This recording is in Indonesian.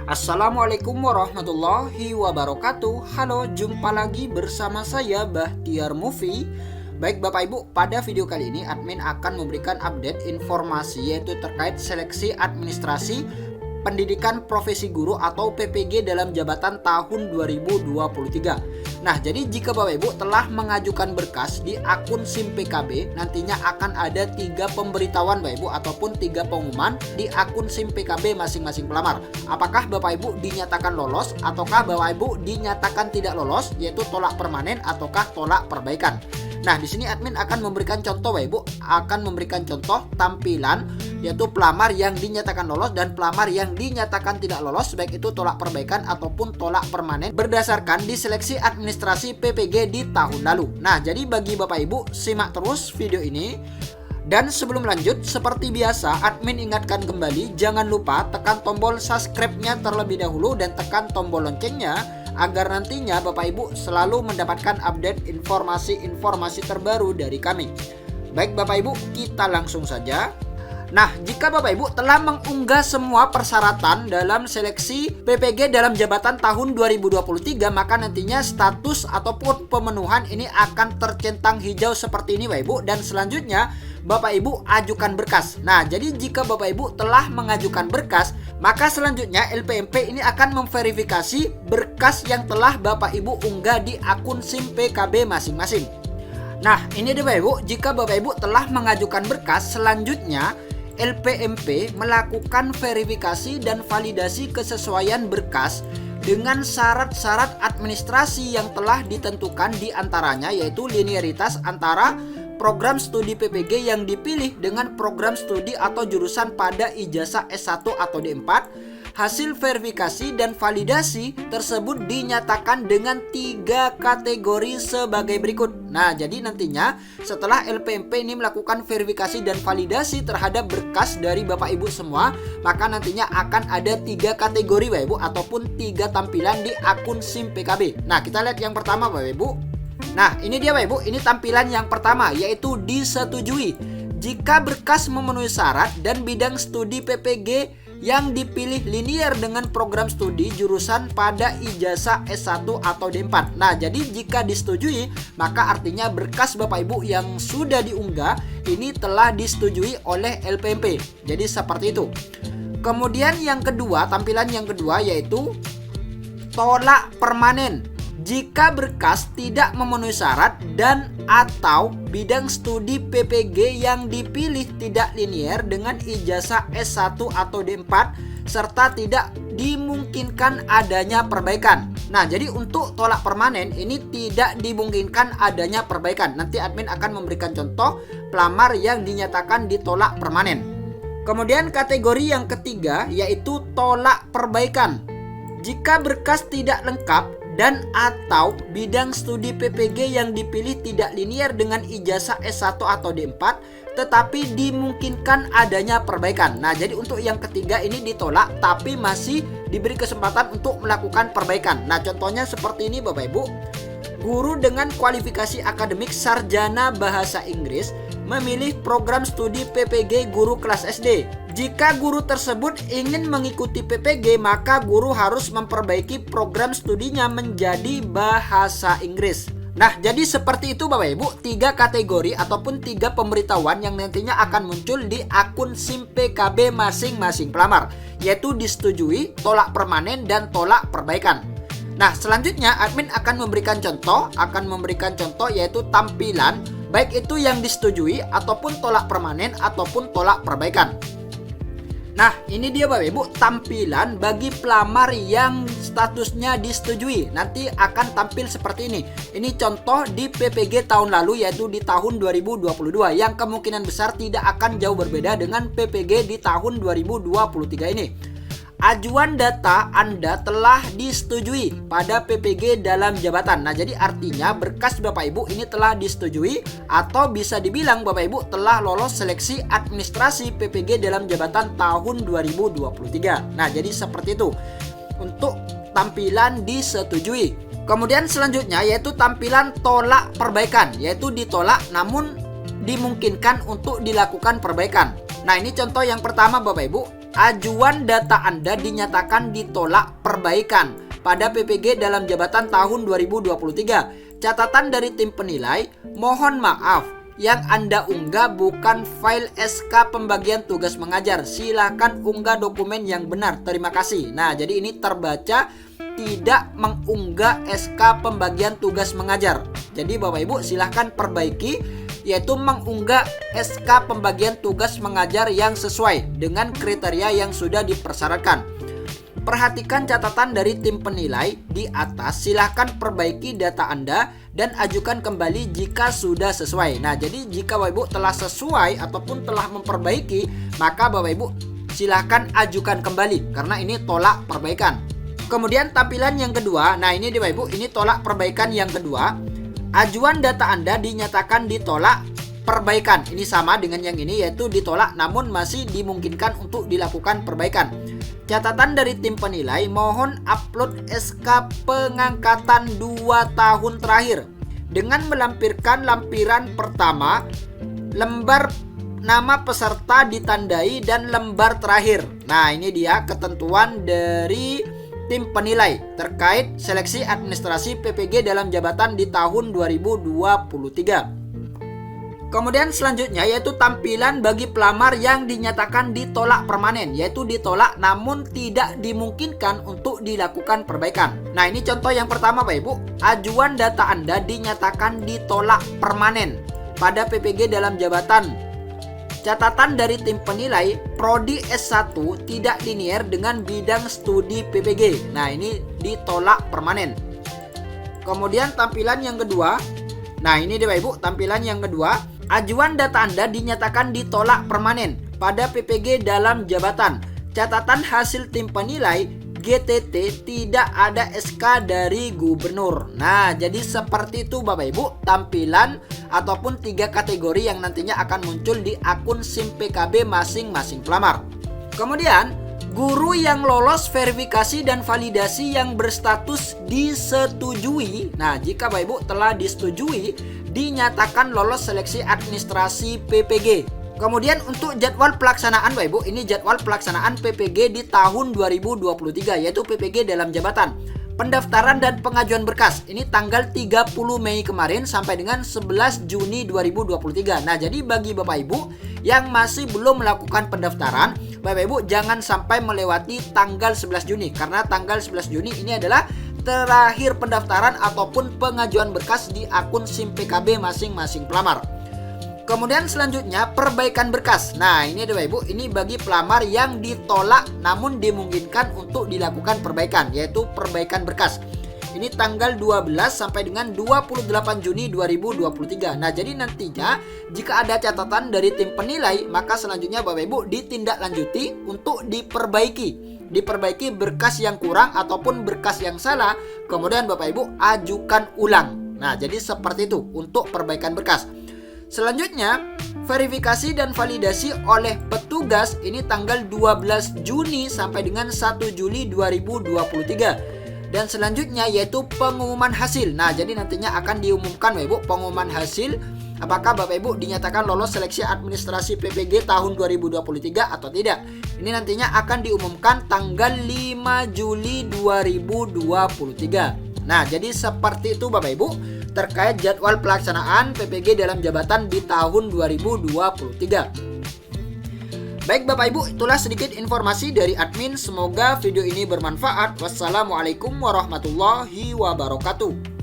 Assalamualaikum warahmatullahi wabarakatuh. Halo, jumpa lagi bersama saya Bahtiar Movie. Baik Bapak Ibu, pada video kali ini admin akan memberikan update informasi yaitu terkait seleksi administrasi pendidikan profesi guru atau PPG dalam jabatan tahun 2023. Nah, jadi jika Bapak Ibu telah mengajukan berkas di akun SIM PKB, nantinya akan ada 3 pemberitahuan Bapak Ibu ataupun 3 pengumuman di akun SIM PKB masing-masing pelamar. Apakah Bapak Ibu dinyatakan lolos ataukah Bapak Ibu dinyatakan tidak lolos, yaitu tolak permanen ataukah tolak perbaikan. Nah, di sini admin akan memberikan contoh Bapak Ibu, akan memberikan contoh tampilan yaitu pelamar yang dinyatakan lolos dan pelamar yang dinyatakan tidak lolos, baik itu tolak perbaikan ataupun tolak permanen berdasarkan diseleksi administrasi PPG di tahun lalu. Nah, jadi bagi Bapak Ibu simak terus video ini. Dan sebelum lanjut, seperti biasa admin ingatkan kembali, jangan lupa tekan tombol subscribe-nya terlebih dahulu dan tekan tombol loncengnya agar nantinya Bapak Ibu selalu mendapatkan update informasi-informasi terbaru dari kami. Baik Bapak Ibu, kita langsung saja. Nah, jika Bapak Ibu telah mengunggah semua persyaratan dalam seleksi PPG dalam jabatan tahun 2023, maka nantinya status ataupun pemenuhan ini akan tercentang hijau seperti ini Bapak Ibu, dan selanjutnya Bapak Ibu ajukan berkas. Nah, jadi jika Bapak Ibu telah mengajukan berkas, maka selanjutnya LPMP ini akan memverifikasi berkas yang telah Bapak Ibu unggah di akun SIM PKB masing-masing. Nah, ini deh Bapak Ibu, jika Bapak Ibu telah mengajukan berkas, selanjutnya LPMP melakukan verifikasi dan validasi kesesuaian berkas dengan syarat-syarat administrasi yang telah ditentukan, di antaranya yaitu linearitas antara program studi PPG yang dipilih dengan program studi atau jurusan pada ijazah S1 atau D4. Hasil verifikasi dan validasi tersebut dinyatakan dengan 3 kategori sebagai berikut. Nah, jadi nantinya setelah LPMP ini melakukan verifikasi dan validasi terhadap berkas dari Bapak Ibu semua, maka nantinya akan ada 3 kategori Bapak Ibu ataupun 3 tampilan di akun SIM PKB. Nah, kita lihat yang pertama Bapak Ibu. Nah, ini dia Bapak Ibu, ini tampilan yang pertama yaitu disetujui. Jika berkas memenuhi syarat dan bidang studi PPG yang dipilih linear dengan program studi jurusan pada ijazah S1 atau D4. Nah, jadi jika disetujui, maka artinya berkas Bapak Ibu yang sudah diunggah ini telah disetujui oleh LPMP. Jadi seperti itu. Kemudian yang kedua, tampilan yang kedua yaitu tolak permanen. Jika berkas tidak memenuhi syarat dan atau bidang studi PPG yang dipilih tidak linear dengan ijazah S1 atau D4 serta tidak dimungkinkan adanya perbaikan. Nah, jadi untuk tolak permanen ini tidak dimungkinkan adanya perbaikan. Nanti admin akan memberikan contoh pelamar yang dinyatakan ditolak permanen. Kemudian kategori yang ketiga yaitu tolak perbaikan. Jika berkas tidak lengkap dan atau bidang studi PPG yang dipilih tidak linear dengan ijazah S1 atau D4 tetapi dimungkinkan adanya perbaikan. Nah, jadi untuk yang ketiga ini ditolak tapi masih diberi kesempatan untuk melakukan perbaikan. Nah, contohnya seperti ini Bapak Ibu. Guru dengan kualifikasi akademik sarjana bahasa Inggris memilih program studi PPG guru kelas SD. Jika guru tersebut ingin mengikuti PPG, maka guru harus memperbaiki program studinya menjadi bahasa Inggris. Nah, jadi seperti itu Bapak Ibu, 3 kategori ataupun 3 pemberitahuan yang nantinya akan muncul di akun SIM PKB masing-masing pelamar, yaitu disetujui, tolak permanen, dan tolak perbaikan. Nah, selanjutnya admin akan memberikan contoh yaitu tampilan baik itu yang disetujui ataupun tolak permanen ataupun tolak perbaikan. Nah, ini dia Bapak Ibu tampilan bagi pelamar yang statusnya disetujui. Nanti akan tampil seperti ini. Ini contoh di PPG tahun lalu yaitu di tahun 2022 yang kemungkinan besar tidak akan jauh berbeda dengan PPG di tahun 2023 ini. Ajuan data Anda telah disetujui pada PPG dalam jabatan. Nah, jadi artinya berkas Bapak Ibu ini telah disetujui atau bisa dibilang Bapak Ibu telah lolos seleksi administrasi PPG dalam jabatan tahun 2023. Nah, jadi seperti itu untuk tampilan disetujui. Kemudian selanjutnya yaitu tampilan tolak perbaikan, yaitu ditolak namun dimungkinkan untuk dilakukan perbaikan. Nah, ini contoh yang pertama Bapak Ibu. ajuan data Anda dinyatakan ditolak perbaikan pada PPG dalam jabatan tahun 2023. Catatan dari tim penilai, mohon maaf, yang Anda unggah bukan file SK pembagian tugas mengajar. Silakan unggah dokumen yang benar. Terima kasih. Nah, jadi ini terbaca tidak mengunggah SK pembagian tugas mengajar. Jadi Bapak Ibu silahkan perbaiki, yaitu mengunggah SK pembagian tugas mengajar yang sesuai dengan kriteria yang sudah dipersyaratkan. Perhatikan catatan dari tim penilai di atas. Silahkan perbaiki data Anda dan ajukan kembali jika sudah sesuai. Nah, jadi jika Bapak Ibu telah sesuai ataupun telah memperbaiki, maka Bapak Ibu silahkan ajukan kembali karena ini tolak perbaikan. Kemudian tampilan yang kedua, nah ini Bapak Ibu, ini tolak perbaikan yang kedua. Ajuan data Anda dinyatakan ditolak perbaikan. Ini sama dengan yang ini, yaitu ditolak namun masih dimungkinkan untuk dilakukan perbaikan. Catatan dari tim penilai, mohon upload SK pengangkatan 2 tahun terakhir dengan melampirkan lampiran pertama, lembar nama peserta ditandai, dan lembar terakhir. Nah, ini dia ketentuan dari tim penilai terkait seleksi administrasi PPG dalam jabatan di tahun 2023. Kemudian selanjutnya yaitu tampilan bagi pelamar yang dinyatakan ditolak permanen, yaitu ditolak namun tidak dimungkinkan untuk dilakukan perbaikan. Nah, ini contoh yang pertama Bapak Ibu, ajuan data Anda dinyatakan ditolak permanen pada PPG dalam jabatan. Catatan dari tim penilai, prodi S1 tidak linier dengan bidang studi PPG. Nah, ini ditolak permanen. Kemudian tampilan yang kedua, nah ini Bapak Ibu, tampilan yang kedua, ajuan data Anda dinyatakan ditolak permanen pada PPG dalam jabatan. Catatan hasil tim penilai, GTT tidak ada SK dari gubernur. Nah, jadi seperti itu Bapak Ibu tampilan ataupun 3 kategori yang nantinya akan muncul di akun SIM PKB masing-masing pelamar. Kemudian, guru yang lolos verifikasi dan validasi yang berstatus disetujui. Nah, jika Bapak Ibu telah disetujui, dinyatakan lolos seleksi administrasi PPG. Kemudian untuk jadwal pelaksanaan Bapak Ibu, ini jadwal pelaksanaan PPG di tahun 2023, yaitu PPG dalam jabatan. Pendaftaran dan pengajuan berkas ini tanggal 30 Mei kemarin sampai dengan 11 Juni 2023. Nah, jadi bagi Bapak Ibu yang masih belum melakukan pendaftaran, Bapak Ibu jangan sampai melewati tanggal 11 Juni karena tanggal 11 Juni ini adalah terakhir pendaftaran ataupun pengajuan berkas di akun SIM PKB masing-masing pelamar. Kemudian selanjutnya perbaikan berkas. Nah, ini Bapak Ibu, ini bagi pelamar yang ditolak namun dimungkinkan untuk dilakukan perbaikan, yaitu perbaikan berkas. Ini tanggal 12 sampai dengan 28 Juni 2023. Nah, jadi nantinya jika ada catatan dari tim penilai, maka selanjutnya Bapak Ibu ditindaklanjuti untuk diperbaiki berkas yang kurang ataupun berkas yang salah, kemudian Bapak Ibu ajukan ulang. Nah, jadi seperti itu untuk perbaikan berkas. Selanjutnya, verifikasi dan validasi oleh petugas ini tanggal 12 Juni sampai dengan 1 Juli 2023. Dan selanjutnya yaitu pengumuman hasil. Nah, jadi nantinya akan diumumkan Bapak Ibu pengumuman hasil apakah Bapak Ibu dinyatakan lolos seleksi administrasi PPG tahun 2023 atau tidak. Ini nantinya akan diumumkan tanggal 5 Juli 2023. Nah, jadi seperti itu Bapak Ibu terkait jadwal pelaksanaan PPG dalam jabatan di tahun 2023. Baik Bapak Ibu, itulah sedikit informasi dari admin. Semoga video ini bermanfaat. Wassalamualaikum warahmatullahi wabarakatuh.